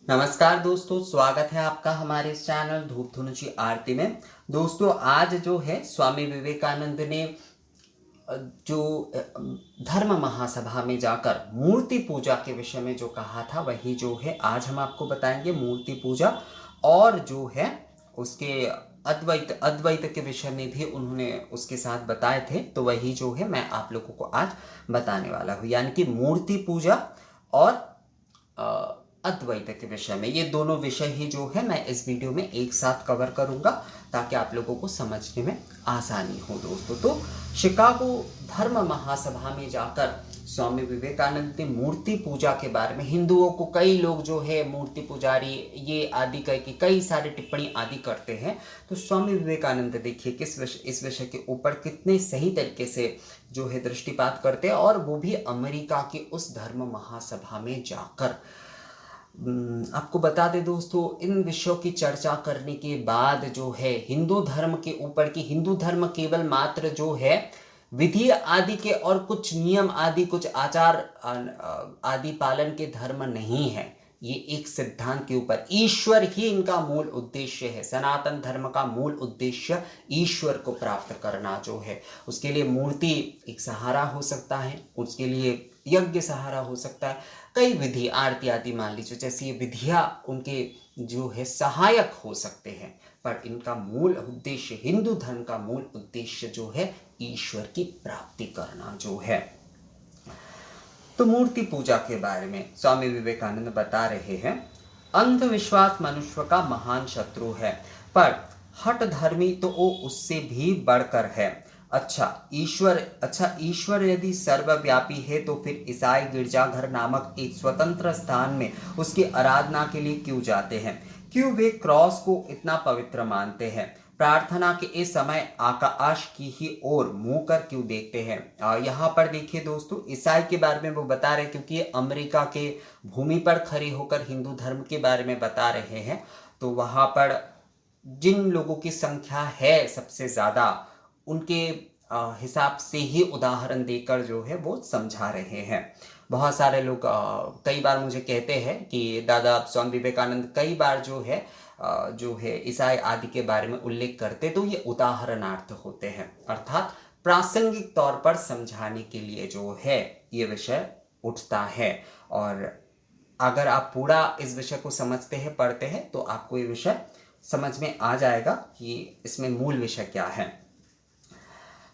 नमस्कार दोस्तों, स्वागत है आपका हमारे इस चैनल धूप धुनुची आरती में। दोस्तों, आज जो है स्वामी विवेकानंद ने जो धर्म महासभा में जाकर मूर्ति पूजा के विषय में जो कहा था, वही जो है आज हम आपको बताएंगे। मूर्ति पूजा और जो है उसके अद्वैत अद्वैत के विषय में भी उन्होंने उसके साथ बताए थे, तो वही जो है मैं आप लोगों को आज बताने वाला हूँ। यानी कि मूर्ति पूजा और अद्वैत के विषय में, ये दोनों विषय ही जो है मैं इस वीडियो में एक साथ कवर करूंगा ताकि आप लोगों को समझने में आसानी हो। दोस्तों, तो शिकागो धर्म महासभा में जाकर स्वामी विवेकानंद ने मूर्ति पूजा के बारे में, हिंदुओं को कई लोग जो है मूर्ति पुजारी ये आदि कह के कई सारे टिप्पणी आदि करते हैं, तो स्वामी विवेकानंद देखिए इस विषय के ऊपर कितने सही तरीके से जो है दृष्टिपात करते हैं, और वो भी अमेरिका की उस धर्म महासभा में जाकर। आपको बता दें दोस्तों, इन विषयों की चर्चा करने के बाद जो है हिंदू धर्म के ऊपर की, हिंदू धर्म केवल मात्र जो है विधि आदि के और कुछ नियम आदि, कुछ आचार आदि पालन के धर्म नहीं है। ये एक सिद्धांत के ऊपर ईश्वर ही इनका मूल उद्देश्य है। सनातन धर्म का मूल उद्देश्य ईश्वर को प्राप्त करना जो है, उसके लिए मूर्ति एक सहारा हो सकता है, उसके लिए यज्ञ सहारा हो सकता है, कई विधि आरती आदि मान लीजिए, जैसे ये विधियाँ उनके जो है सहायक हो सकते हैं, पर इनका मूल उद्देश्य, हिंदू धर्म का मूल उद्देश्य जो है ईश्वर की प्राप्ति करना जो है। तो मूर्ति पूजा के बारे में स्वामी विवेकानंद बता रहे हैं, अंधविश्वास मनुष्य का महान शत्रु है, पर हठ धर्मी तो वो उससे भी बढ़कर है। ईश्वर यदि सर्वव्यापी है तो फिर ईसाई गिरजाघर नामक एक स्वतंत्र स्थान में उसकी आराधना के लिए क्यों जाते हैं? क्यों वे क्रॉस को इतना पवित्र मानते हैं? प्रार्थना के इस समय आकाश की ही ओर मुंह कर क्यों देखते हैं? यहाँ पर देखिए दोस्तों, ईसाई के बारे में वो बता रहे हैं, क्योंकि ये अमेरिका के भूमि पर खड़े होकर हिंदू धर्म के बारे में बता रहे हैं। तो वहाँ पर जिन लोगों की संख्या है सबसे ज़्यादा, उनके हिसाब से ही उदाहरण देकर जो है वो समझा रहे हैं। बहुत सारे लोग कई बार मुझे कहते हैं कि दादा स्वामी विवेकानंद कई बार जो है ईसाई आदि के बारे में उल्लेख करते, तो ये उदाहरणार्थ होते हैं, अर्थात प्रासंगिक तौर पर समझाने के लिए जो है ये विषय उठता है। और अगर आप पूरा इस विषय को समझते हैं, पढ़ते हैं, तो आपको ये विषय समझ में आ जाएगा कि इसमें मूल विषय क्या है।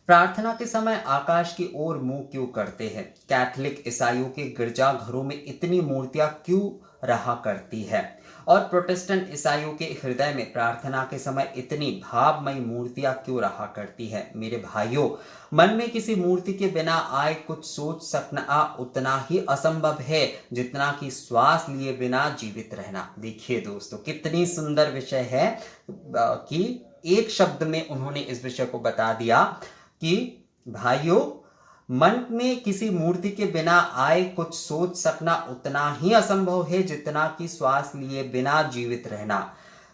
प्रार्थना के समय आकाश की ओर मुंह क्यों करते हैं? कैथोलिक ईसाइयों के गिरजाघरों में इतनी मूर्तियां क्यों रहा करती है, और प्रोटेस्टेंट ईसाइयों के हृदय में प्रार्थना के समय इतनी भावमयी मूर्तियां क्यों रहा करती है? मेरे भाइयों, मन में किसी मूर्ति के बिना आए कुछ सोच सकना उतना ही असंभव है जितना कि श्वास लिए बिना जीवित रहना। देखिए दोस्तों, कितनी सुंदर विषय है कि एक शब्द में उन्होंने इस विषय को बता दिया कि भाइयों, मन में किसी मूर्ति के बिना आए कुछ सोच सकना उतना ही असंभव है जितना कि श्वास लिए बिना जीवित रहना।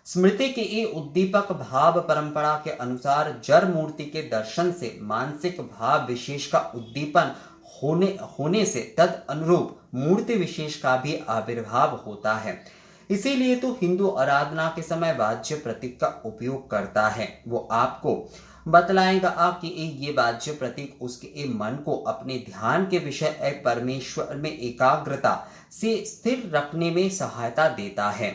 स्मृति के ये उद्दीपक भाव परंपरा के अनुसार जड़ मूर्ति के दर्शन से मानसिक भाव विशेष का उद्दीपन होने से तद अनुरूप मूर्ति विशेष का भी आविर्भाव होता है। इसीलिए तो हिंदू आराधना के समय वाच्य प्रतीक का उपयोग करता है। वो आपको बतलाएगा कि ये वाच्य प्रतीक उसके मन को अपने ध्यान के विषय परमेश्वर में एकाग्रता से स्थिर रखने में सहायता देता है।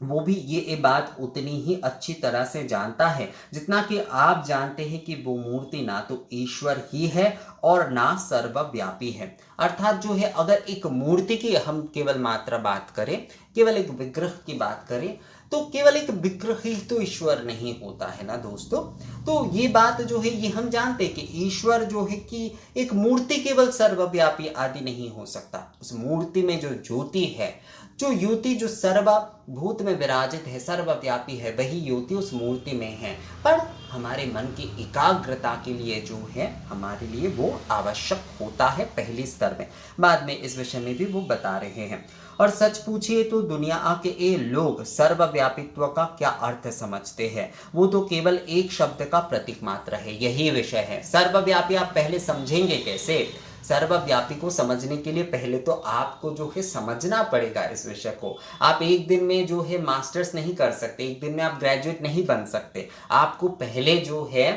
वो भी ये बात उतनी ही अच्छी तरह से जानता है जितना कि आप जानते हैं कि वो मूर्ति ना तो ईश्वर ही है और ना सर्वव्यापी है। अर्थात जो है, अगर एक मूर्ति की हम केवल मात्र बात करें, केवल एक विग्रह की बात करें, तो केवल एक विग्रह ही तो ईश्वर नहीं होता है ना दोस्तों। तो ये बात जो है ये हम जानते हैं कि ईश्वर जो है कि एक मूर्ति केवल सर्वव्यापी आदि नहीं हो सकता। उस मूर्ति में जो ज्योति है, जो युति जो सर्वभूत में विराजित है, सर्वव्यापी है, वही युति उस मूर्ति में है। पर हमारे मन की एकाग्रता के लिए जो है हमारे लिए वो आवश्यक होता है पहले स्तर में। बाद में इस विषय में भी वो बता रहे हैं। और सच पूछिए तो दुनिया के ये लोग सर्वव्यापित्व का क्या अर्थ समझते हैं? वो तो केवल एक शब्द का प्रतीक मात्र है। यही विषय है सर्वव्यापी। आप पहले समझेंगे कैसे? सर्वव्यापी को समझने के लिए पहले तो आपको जो है समझना पड़ेगा इस विषय को। आप एक दिन में जो है मास्टर्स नहीं कर सकते, एक दिन में आप ग्रेजुएट नहीं बन सकते। आपको पहले जो है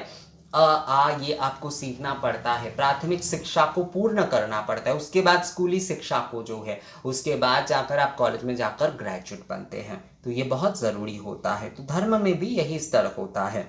ये आपको सीखना पड़ता है, प्राथमिक शिक्षा को पूर्ण करना पड़ता है, उसके बाद स्कूली शिक्षा को जो है, उसके बाद जाकर आप कॉलेज में जाकर ग्रेजुएट बनते हैं। तो ये बहुत ज़रूरी होता है। तो धर्म में भी यही स्तर होता है।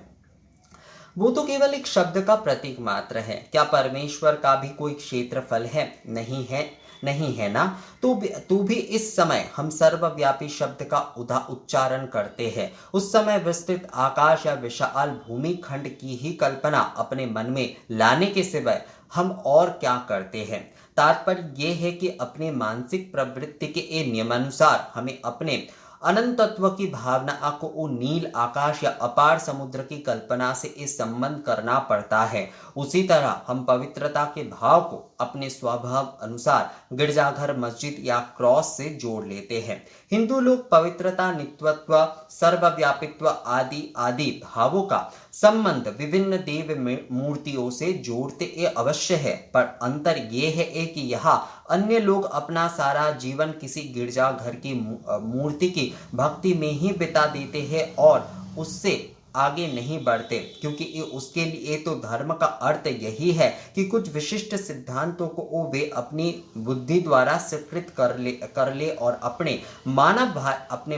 वो तो केवल एक शब्द का प्रतीक मात्र है। क्या परमेश्वर का भी कोई क्षेत्रफल है? नहीं है, नहीं है ना। तो भी इस समय हम सर्वव्यापी शब्द का उच्चारण करते हैं। उस समय विस्तृत आकाश या विशाल भूमि खंड की ही कल्पना अपने मन में लाने के सिवाय हम और क्या करते हैं। तात्पर्य यह है कि अपने मानसिक प्रवृत्ति के नियमानुसार हमें अपने अनंत तत्व की भावना को नील आकाश या अपार समुद्र की कल्पना से इस संबंध करना पड़ता है। उसी तरह हम पवित्रता के भाव को अपने स्वभाव अनुसार गिरजाघर, मस्जिद या क्रॉस से जोड़ लेते हैं। हिंदू लोग पवित्रता, नित्यत्व, सर्वव्यापित्व आदि आदि भावों का संबंध विभिन्न देव मूर्तियों से जोड़ते अवश्य है, पर अंतर यह है कि यहाँ अन्य लोग अपना सारा जीवन किसी गिरजाघर की मूर्ति की भक्ति में ही बिता देते हैं और उससे आगे नहीं बढ़ते, क्योंकि उसके लिए तो धर्म का अर्थ यही है कि कुछ विशिष्ट सिद्धांतों को वे अपनी बुद्धि द्वारा स्वीकृत कर ले और अपने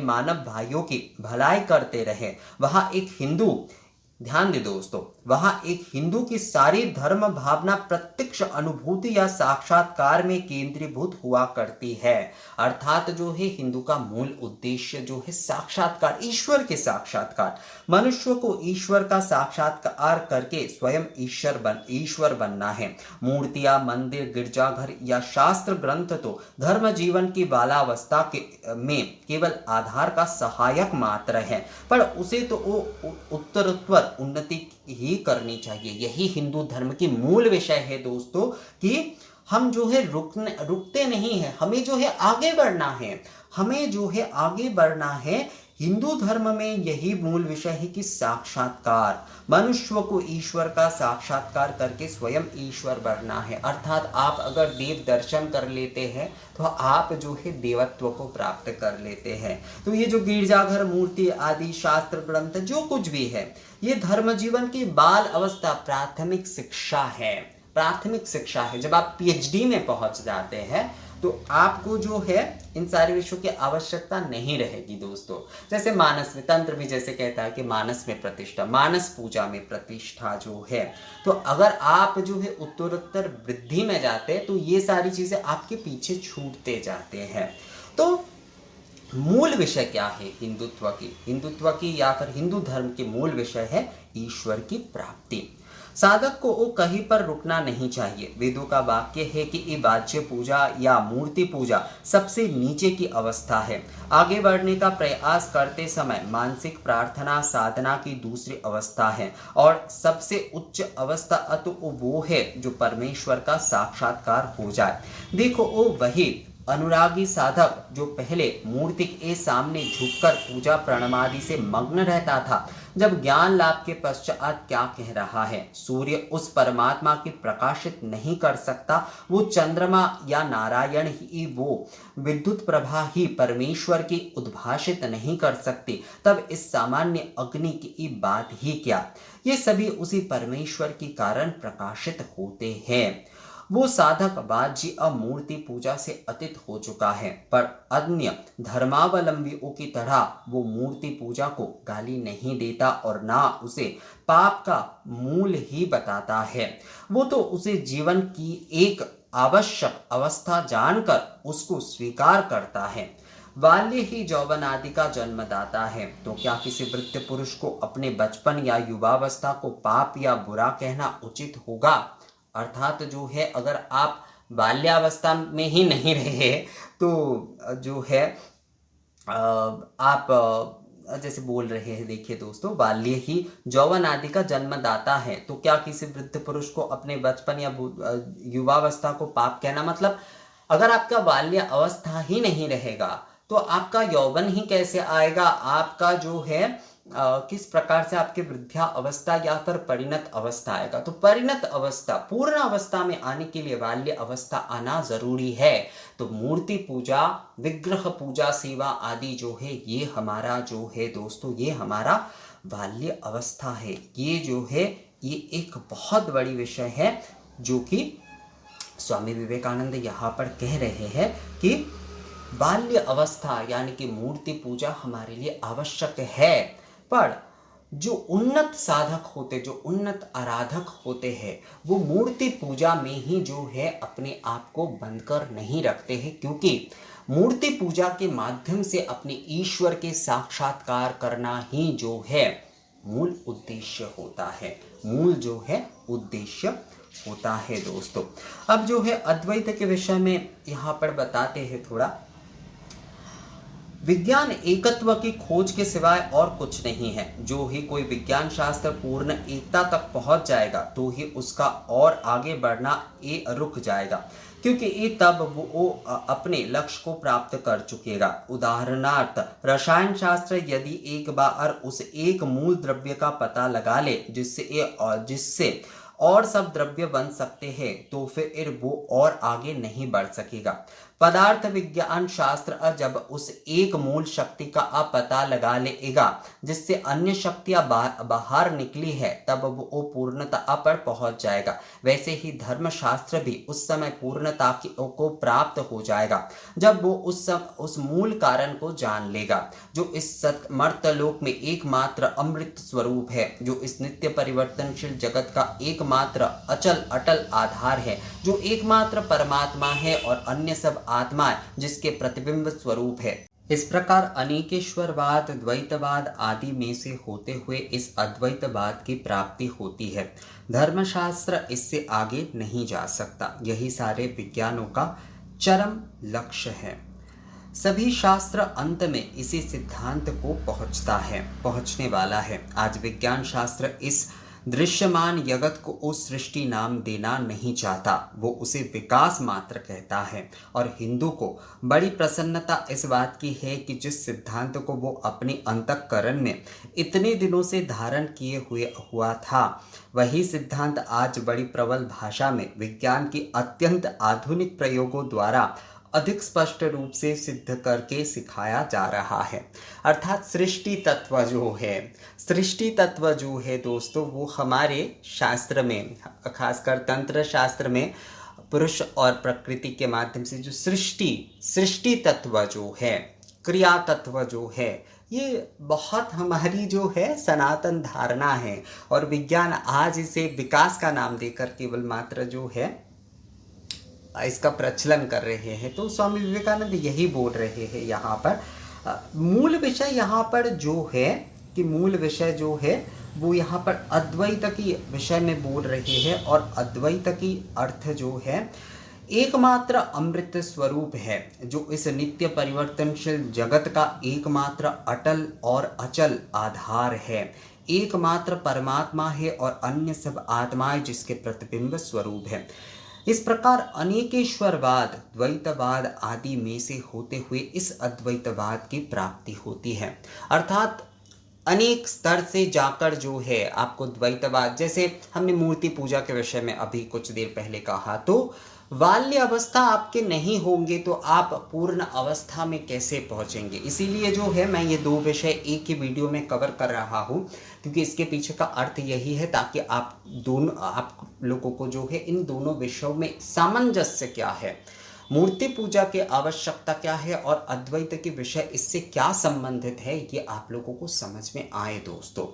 मानव भाइयों की भलाई करते रहे। वहाँ एक हिंदू, ध्यान दे दोस्तों, वहां एक हिंदू की सारी धर्म भावना प्रत्यक्ष अनुभूति या साक्षात्कार में केंद्रीभूत हुआ करती है। अर्थात जो है हिंदू का मूल उद्देश्य जो है साक्षात्कार, ईश्वर के साक्षात्कार, मनुष्य को ईश्वर का साक्षात्कार करके स्वयं ईश्वर बनना है। मूर्तियां, मंदिर, गिरजाघर या शास्त्र ग्रंथ तो धर्म जीवन की बालावस्था में केवल आधार का सहायक मात्र है, पर उसे तो उत्तरोत्तर उन्नति ही करनी चाहिए। यही हिंदू धर्म की मूल विषय है दोस्तों, कि हम जो है रुकते नहीं हैं, हमें जो है आगे बढ़ना है, हमें जो है आगे बढ़ना है। हिंदू धर्म में यही मूल विषय है कि साक्षात्कार, मनुष्य को ईश्वर का साक्षात्कार करके स्वयं ईश्वर बनना है। अर्थात आप अगर देव दर्शन कर लेते हैं तो आप जो है देवत्व को प्राप्त कर लेते हैं। तो ये जो गिरजाघर, मूर्ति आदि, शास्त्र ग्रंथ, जो कुछ भी है, ये धर्म जीवन की बाल अवस्था प्राथमिक शिक्षा है। प्राथमिक शिक्षा है। जब आप पीएचडी में पहुंच जाते हैं तो आपको जो है इन सारे विषयों की आवश्यकता नहीं रहेगी दोस्तों। जैसे मानस में, तंत्र भी जैसे कहता है कि मानस में प्रतिष्ठा, मानस पूजा में प्रतिष्ठा जो है, तो अगर आप जो है उत्तरोत्तर वृद्धि में जाते हैं तो ये सारी चीजें आपके पीछे छूटते जाते हैं। तो मूल विषय क्या है हिंदुत्व की या फिर हिंदू धर्म के मूल विषय है ईश्वर की प्राप्ति। साधक को वो कहीं पर रुकना नहीं चाहिए। वेदों का वाक्य है कि वाच्य पूजा या मूर्ति पूजा सबसे नीचे की अवस्था है। आगे बढ़ने का प्रयास करते समय मानसिक प्रार्थना साधना की दूसरी अवस्था है और सबसे उच्च अवस्था तो वो है जो परमेश्वर का साक्षात्कार हो जाए। देखो वो वही अनुरागी साधक जो पहले मूर्ति के सामने झुककर पूजा प्रणमादि से मग्न रहता था, जब ज्ञान लाभ के पश्चात क्या कह रहा है। सूर्य उस परमात्मा की प्रकाशित नहीं कर सकता, वो चंद्रमा या नारायण ही, वो विद्युत प्रभा ही परमेश्वर की उद्भाषित नहीं कर सकती, तब इस सामान्य अग्नि की बात ही क्या। ये सभी उसी परमेश्वर के कारण प्रकाशित होते हैं। वो साधक बाजी मूर्ति पूजा से अतीत हो चुका है, पर अन्य धर्मावलंबियों की तरह वो मूर्ति पूजा को गाली नहीं देता और ना उसे पाप का मूल ही बताता है। वो तो उसे जीवन की एक आवश्यक अवस्था जानकर उसको स्वीकार करता है। बाल्य ही यौवन आदि का जन्मदाता है, तो क्या किसी वृद्ध पुरुष को अपने बचपन या युवावस्था को पाप या बुरा कहना उचित होगा। अर्थात जो है अगर आप बाल्यावस्था में ही नहीं रहे तो जो है आप जैसे बोल रहे हैं, देखिए दोस्तों, बाल्य ही यौवन आदि का जन्मदाता है, तो क्या किसी वृद्ध पुरुष को अपने बचपन या युवावस्था को पाप कहना, मतलब अगर आपका बाल्य अवस्था ही नहीं रहेगा तो आपका यौवन ही कैसे आएगा, आपका जो है किस प्रकार से आपके वृद्धा अवस्था या फिर परिणत अवस्था आएगा। तो परिणत अवस्था, पूर्ण अवस्था में आने के लिए बाल्य अवस्था आना जरूरी है। तो मूर्ति पूजा, विग्रह पूजा, सेवा आदि जो है ये हमारा जो है दोस्तों, ये हमारा बाल्य अवस्था है। ये जो है ये एक बहुत बड़ी विषय है जो कि स्वामी विवेकानंद यहाँ पर कह रहे हैं कि बाल्य अवस्था यानी कि मूर्ति पूजा हमारे लिए आवश्यक है। पर जो उन्नत साधक होते, जो उन्नत आराधक होते हैं, वो मूर्ति पूजा में ही जो है अपने आप को बंद कर नहीं रखते हैं, क्योंकि मूर्ति पूजा के माध्यम से अपने ईश्वर के साक्षात्कार करना ही जो है मूल उद्देश्य होता है। मूल जो है उद्देश्य होता है दोस्तों। अब जो है अद्वैत के विषय में यहाँ पर बताते हैं थोड़ा। विज्ञान एकत्व की खोज के सिवाय और कुछ नहीं है। जो ही कोई विज्ञान शास्त्र पूर्ण एकता तक पहुंच जाएगा तो ही उसका और आगे बढ़ना ये रुक जाएगा, क्योंकि ये तब वो अपने लक्ष्य को प्राप्त कर चुकेगा। उदाहरणार्थ रसायन शास्त्र यदि एक बार उस एक मूल द्रव्य का पता लगा ले जिससे और सब द्रव्य बन सकते हैं, तो फिर वो और आगे नहीं बढ़ सकेगा। पदार्थ विज्ञान शास्त्र जब उस एक मूल शक्ति का पता लगा लेगा जिससे अन्य शक्तियां बाहर निकली है, तब वो पूर्णता पर पहुंच जाएगा। वैसे ही धर्म शास्त्र भी उस समय पूर्णता को प्राप्त हो जाएगा जब वो उस मूल कारण को जान लेगा, जो इस मर्तलोक में एकमात्र अमृत स्वरूप है, जो इस नित्य परिवर्तनशील जगत का एकमात्र अचल अटल आधार है, जो एकमात्र परमात्मा है और अन्य सब आत्मा जिसके प्रतिबिंब स्वरूप है। इस प्रकार अनेकेश्वरवाद, द्वैतवाद आदि में से होते हुए इस अद्वैतवाद की प्राप्ति होती है। धर्मशास्त्र इससे आगे नहीं जा सकता। यही सारे विज्ञानों का चरम लक्ष्य है। सभी शास्त्र अंत में इसी सिद्धांत को पहुंचने वाला है। आज विज्ञान शास्त्र इस दृश्यमान जगत को उस सृष्टि नाम देना नहीं चाहता, वो उसे विकास मात्र कहता है। और हिंदू को बड़ी प्रसन्नता इस बात की है कि जिस सिद्धांत को वो अपने अंतःकरण में इतने दिनों से धारण किए हुआ था, वही सिद्धांत आज बड़ी प्रबल भाषा में विज्ञान की अत्यंत आधुनिक प्रयोगों द्वारा अधिक स्पष्ट रूप से सिद्ध करके सिखाया जा रहा है। अर्थात सृष्टि तत्व जो है दोस्तों, वो हमारे शास्त्र में, खासकर तंत्र शास्त्र में पुरुष और प्रकृति के माध्यम से जो सृष्टि तत्व जो है, क्रिया तत्व जो है, ये बहुत हमारी जो है सनातन धारणा है। और विज्ञान आज इसे विकास का नाम देकर केवल मात्र जो है इसका प्रचलन कर रहे हैं। तो स्वामी विवेकानंद यही बोल रहे हैं यहाँ पर। मूल विषय यहाँ पर जो है वो यहाँ पर अद्वैत की विषय में बोल रहे हैं। और अद्वैत की अर्थ जो है एकमात्र अमृत स्वरूप है, जो इस नित्य परिवर्तनशील जगत का एकमात्र अटल और अचल आधार है, एकमात्र परमात्मा है और अन्य सब आत्माएं जिसके प्रतिबिंब स्वरूप है। इस प्रकार अनेकेश्वरवाद, द्वैतवाद आदि में से होते हुए इस अद्वैतवाद की प्राप्ति होती है। अर्थात अनेक स्तर से जाकर जो है आपको द्वैतवाद, जैसे हमने मूर्ति पूजा के विषय में अभी कुछ देर पहले कहा, तो बाल्य अवस्था आपके नहीं होंगे तो आप पूर्ण अवस्था में कैसे पहुंचेंगे। इसीलिए जो है मैं ये दो विषय एक ही वीडियो में कवर कर रहा हूँ, क्योंकि इसके पीछे का अर्थ यही है ताकि आप लोगों को जो है इन दोनों विषयों में सामंजस्य क्या है, मूर्ति पूजा की आवश्यकता क्या है और अद्वैत के विषय इससे क्या संबंधित है, ये आप लोगों को समझ में आए दोस्तों।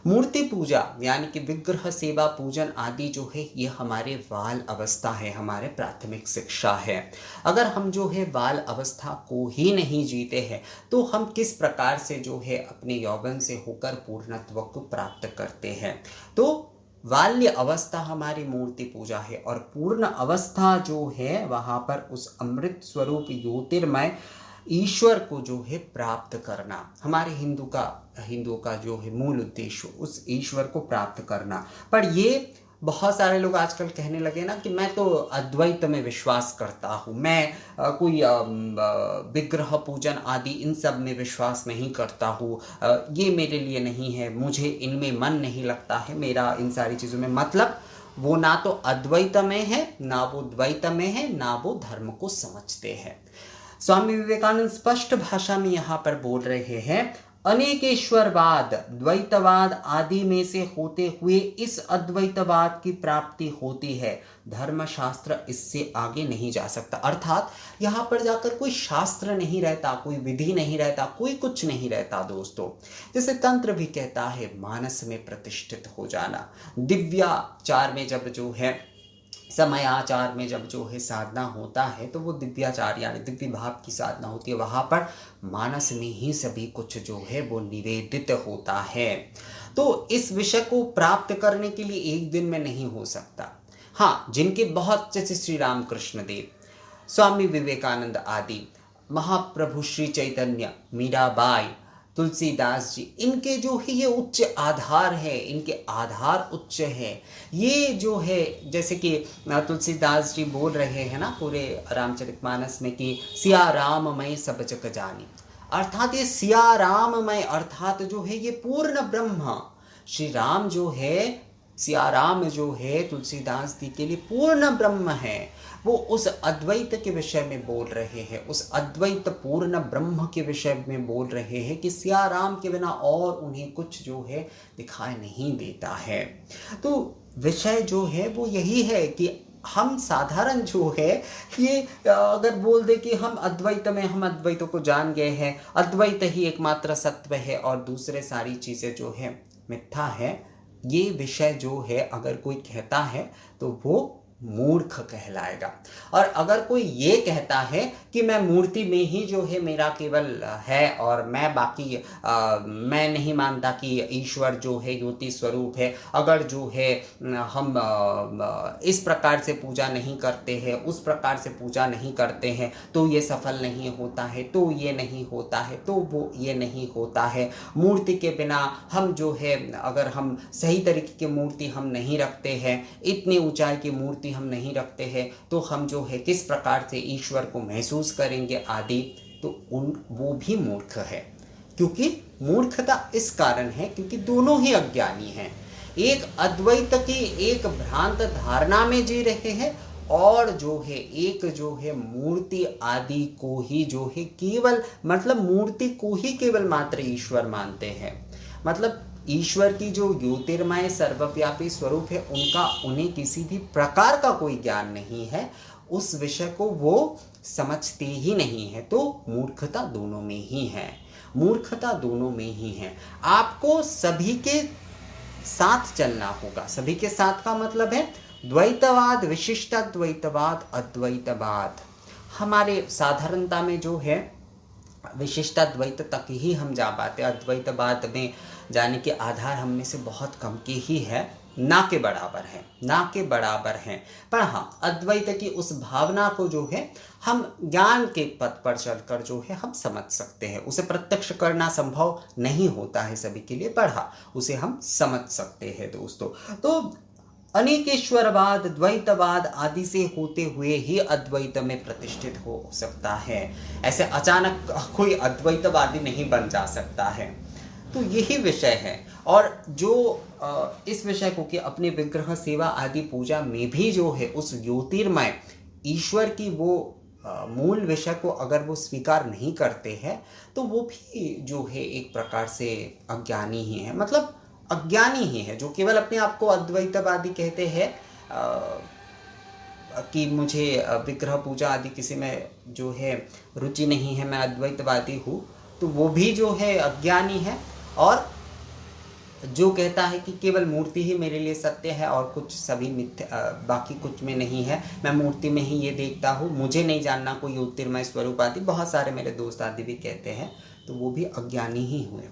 मूर्ति पूजा यानी कि विग्रह सेवा पूजन आदि जो है ये हमारे बाल अवस्था है, हमारे प्राथमिक शिक्षा है। अगर हम जो है बाल अवस्था को ही नहीं जीते हैं तो हम किस प्रकार से जो है अपने यौवन से होकर पूर्णत्व को प्राप्त करते हैं। तो बाल्य अवस्था हमारी मूर्ति पूजा है और पूर्ण अवस्था जो है वहाँ पर उस अमृत स्वरूप ज्योतिर्मय ईश्वर को जो है प्राप्त करना, हमारे हिंदुओं का जो है मूल उद्देश्य उस ईश्वर को प्राप्त करना। पर ये बहुत सारे लोग आजकल कहने लगे ना कि मैं तो अद्वैत में विश्वास करता हूँ, मैं कोई विग्रह पूजन आदि इन सब में विश्वास नहीं करता हूँ, ये मेरे लिए नहीं है, मुझे इनमें मन नहीं लगता है, मेरा इन सारी चीज़ों में मतलब वो ना तो अद्वैत में है, ना वो द्वैत में है, ना वो धर्म को समझते हैं। स्वामी विवेकानंद स्पष्ट भाषा में यहाँ पर बोल रहे हैं, अनेकेश्वरवाद द्वैतवाद आदि में से होते हुए इस अद्वैतवाद की प्राप्ति होती है, धर्मशास्त्र इससे आगे नहीं जा सकता। अर्थात यहाँ पर जाकर कोई शास्त्र नहीं रहता, कोई विधि नहीं रहता, कोई कुछ नहीं रहता दोस्तों। जैसे तंत्र भी कहता है मानस में प्रतिष्ठित हो जाना, दिव्याचार में जब जो है समयाचार में जब जो है साधना होता है तो वो दिव्याचार यानी दिव्य भाव की साधना होती है, वहाँ पर मानस में ही सभी कुछ जो है वो निवेदित होता है। तो इस विषय को प्राप्त करने के लिए एक दिन में नहीं हो सकता। हाँ, जिनके बहुत, जैसे श्री रामकृष्ण देव, स्वामी विवेकानंद आदि, महाप्रभु श्री चैतन्य, मीराबाई, तुलसीदास जी, इनके जो है ये उच्च आधार है, इनके आधार उच्च है। ये जो है जैसे कि तुलसीदास जी बोल रहे हैं ना पूरे रामचरितमानस में कि सिया राम मैं सब जग जानी, अर्थात ये सिया राम मैं अर्थात जो है ये पूर्ण ब्रह्म श्री राम जो है, सिया राम जो है तुलसीदास जी के लिए पूर्ण ब्रह्म है। वो उस अद्वैत के विषय में बोल रहे हैं, उस अद्वैत पूर्ण ब्रह्म के विषय में बोल रहे हैं कि सिया राम के बिना और उन्हें कुछ जो है दिखाई नहीं देता है। तो विषय जो है वो यही है कि हम साधारण जो है ये अगर बोल दे कि हम अद्वैत में, हम अद्वैतों को जान गए हैं, अद्वैत ही एकमात्र सत्य है और दूसरे सारी चीज़ें जो है मिथ्या है, ये विषय जो है अगर कोई कहता है तो वो मूर्ख कहलाएगा। और अगर कोई ये कहता है कि मैं मूर्ति में ही जो है मेरा केवल है और मैं बाकी मैं नहीं मानता कि ईश्वर जो है ज्योति स्वरूप है, अगर जो है हम इस प्रकार से पूजा नहीं करते हैं, उस प्रकार से पूजा नहीं करते हैं तो ये सफल नहीं होता है, तो ये नहीं होता है, तो वो ये नहीं होता है, मूर्ति के बिना हम जो है अगर हम सही तरीके की मूर्ति हम नहीं रखते हैं, इतनी ऊंचाई की मूर्ति हम नहीं रखते हैं, तो हम जो है किस प्रकार से ईश्वर को महसूस करेंगे आदि, तो वो भी मूर्ख है। क्योंकि मूर्खता इस कारण है क्योंकि दोनों ही अज्ञानी हैं, एक अद्वैत की एक भ्रांत धारणा में जी रहे हैं और जो है एक जो है मूर्ति आदि को ही जो है केवल मतलब मूर्ति को ही केवल मात्र ईश्वर मानते हैं। मतलब ईश्वर की जो ज्योतिर्मय सर्वव्यापी स्वरूप है उनका उन्हें किसी भी प्रकार का कोई ज्ञान नहीं है, उस विषय को वो समझते ही नहीं है। तो मूर्खता दोनों में ही है, मूर्खता दोनों में ही है। आपको सभी के साथ चलना होगा। सभी के साथ का मतलब है द्वैतवाद, विशिष्टाद्वैतवाद, अद्वैतवाद। हमारे साधारणता में जो है विशिष्टाद्वैत तक ही हम जा पाते, अद्वैतवाद में जाने के आधार हम में से बहुत कम के ही है, ना के बराबर है, ना के बराबर हैं। पर हाँ, अद्वैत की उस भावना को जो है हम ज्ञान के पथ पर चलकर जो है हम समझ सकते हैं। उसे प्रत्यक्ष करना संभव नहीं होता है सभी के लिए, पर हाँ उसे हम समझ सकते हैं दोस्तों। तो अनेकेश्वरवाद, द्वैतवाद आदि से होते हुए ही अद्वैत में प्रतिष्ठित हो सकता है। ऐसे अचानक कोई अद्वैतवादी नहीं बन जा सकता है। तो यही विषय है। और जो इस विषय को कि अपने विग्रह सेवा आदि पूजा में भी जो है उस ज्योतिर्मय ईश्वर की वो मूल विषय को अगर वो स्वीकार नहीं करते हैं तो वो भी जो है एक प्रकार से अज्ञानी ही है। मतलब अज्ञानी ही है जो केवल अपने आप को अद्वैतवादी कहते हैं कि मुझे विग्रह पूजा आदि किसी में जो है रुचि नहीं है, मैं अद्वैतवादी हूँ, तो वो भी जो है अज्ञानी है। और जो कहता है कि केवल मूर्ति ही मेरे लिए सत्य है और कुछ सभी मिथ्या, बाकी कुछ में नहीं है, मैं मूर्ति में ही ये देखता हूँ, मुझे नहीं जानना कोई ज्योतिर्मय स्वरूप आदि, बहुत सारे मेरे दोस्त आदि भी कहते हैं, तो वो भी अज्ञानी ही हुए।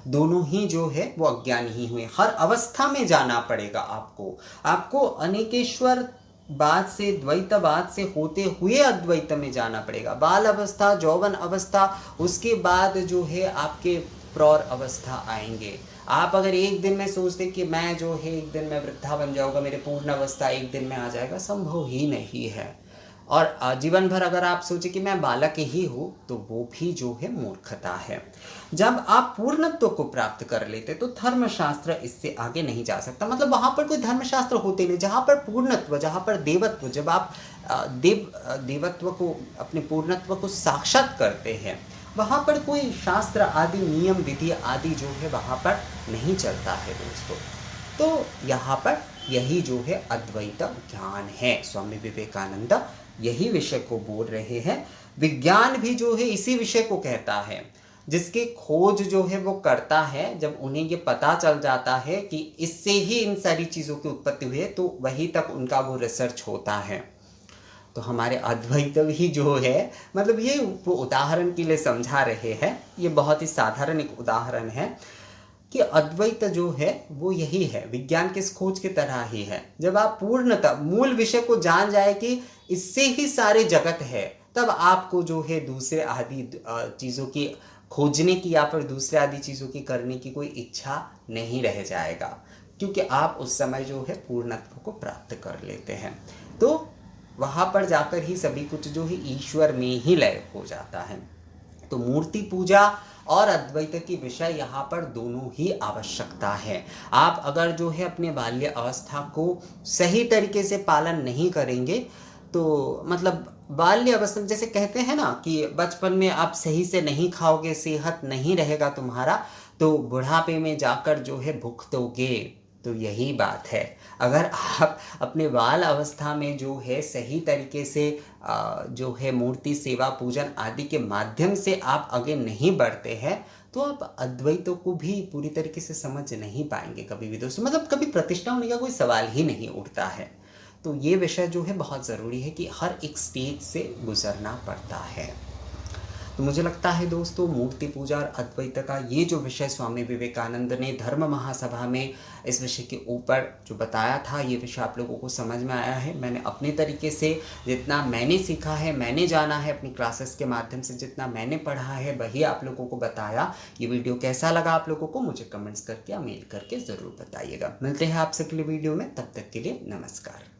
दोनों ही जो है वो अज्ञानी ही हुए। हर अवस्था में जाना पड़ेगा आपको अनेकेश्वर बाद से, द्वैतवाद से होते हुए अद्वैत में जाना पड़ेगा। बाल अवस्था, यौवन अवस्था, उसके बाद जो है आपके प्रौढ़ अवस्था आएंगे। आप अगर एक दिन में सोचते कि मैं जो है एक दिन में वृद्धा बन जाऊंगा, मेरे पूर्ण अवस्था एक दिन में आ जाएगा, संभव ही नहीं है। और जीवन भर अगर आप सोचे कि मैं बालक ही हूँ, तो वो भी जो है मूर्खता है। जब आप पूर्णत्व को प्राप्त कर लेते तो धर्मशास्त्र इससे आगे नहीं जा सकता। मतलब वहाँ पर कोई धर्मशास्त्र होते नहीं। जहाँ पर पूर्णत्व, जहाँ पर देवत्व, जब आप देवत्व को, अपने पूर्णत्व को साक्षात करते हैं, वहाँ पर कोई शास्त्र आदि, नियम विधि आदि जो है वहाँ पर नहीं चलता है दोस्तों। तो यहाँ पर यही जो है अद्वैत ज्ञान है। स्वामी विवेकानंद यही विषय को बोल रहे हैं। विज्ञान भी जो है इसी विषय को कहता है। जिसकी खोज जो है वो करता है, जब उन्हें ये पता चल जाता है कि इससे ही इन सारी चीज़ों की उत्पत्ति हुई है, तो वहीं तक उनका वो रिसर्च होता है। तो हमारे अद्वैत ही जो है, मतलब ये वो उदाहरण के लिए समझा रहे हैं। ये बहुत ही साधारण एक उदाहरण है कि अद्वैत जो है वो यही है, विज्ञान की खोज की तरह ही है। जब आप पूर्णतः मूल विषय को जान जाए कि इससे ही सारे जगत है, तब आपको जो है दूसरे आदि चीज़ों की खोजने की या फिर दूसरे आदि चीज़ों की करने की कोई इच्छा नहीं रह जाएगा, क्योंकि आप उस समय जो है पूर्णत्व को प्राप्त कर लेते हैं। तो वहाँ पर जाकर ही सभी कुछ जो है ईश्वर में ही लय हो जाता है। तो मूर्ति पूजा और अद्वैत की विषय यहाँ पर दोनों ही आवश्यकता है। आप अगर जो है अपने बाल्य अवस्था को सही तरीके से पालन नहीं करेंगे, तो मतलब बाल्य अवस्था, जैसे कहते हैं ना कि बचपन में आप सही से नहीं खाओगे, सेहत नहीं रहेगा तुम्हारा, तो बुढ़ापे में जाकर जो है भुगतोगे। तो यही बात है। अगर आप अपने बाल अवस्था में जो है सही तरीके से जो है मूर्ति सेवा पूजन आदि के माध्यम से आप आगे नहीं बढ़ते हैं, तो आप अद्वैतों को भी पूरी तरीके से समझ नहीं पाएंगे कभी भी दोस्तों। मतलब कभी प्रतिष्ठा होने का कोई सवाल ही नहीं उठता है। तो ये विषय जो है बहुत ज़रूरी है कि हर एक स्टेज से गुजरना पड़ता है। तो मुझे लगता है दोस्तों, मूर्ति पूजा और अद्वैत का ये जो विषय स्वामी विवेकानंद ने धर्म महासभा में इस विषय के ऊपर जो बताया था, ये विषय आप लोगों को समझ में आया है। मैंने अपने तरीके से जितना मैंने सीखा है, मैंने जाना है अपनी क्लासेस के माध्यम से, जितना मैंने पढ़ा है वही आप लोगों को बताया। ये वीडियो कैसा लगा आप लोगों को मुझे कमेंट्स करके या मेल करके ज़रूर बताइएगा। मिलते हैं आपसे अगले वीडियो में, तब तक के लिए नमस्कार।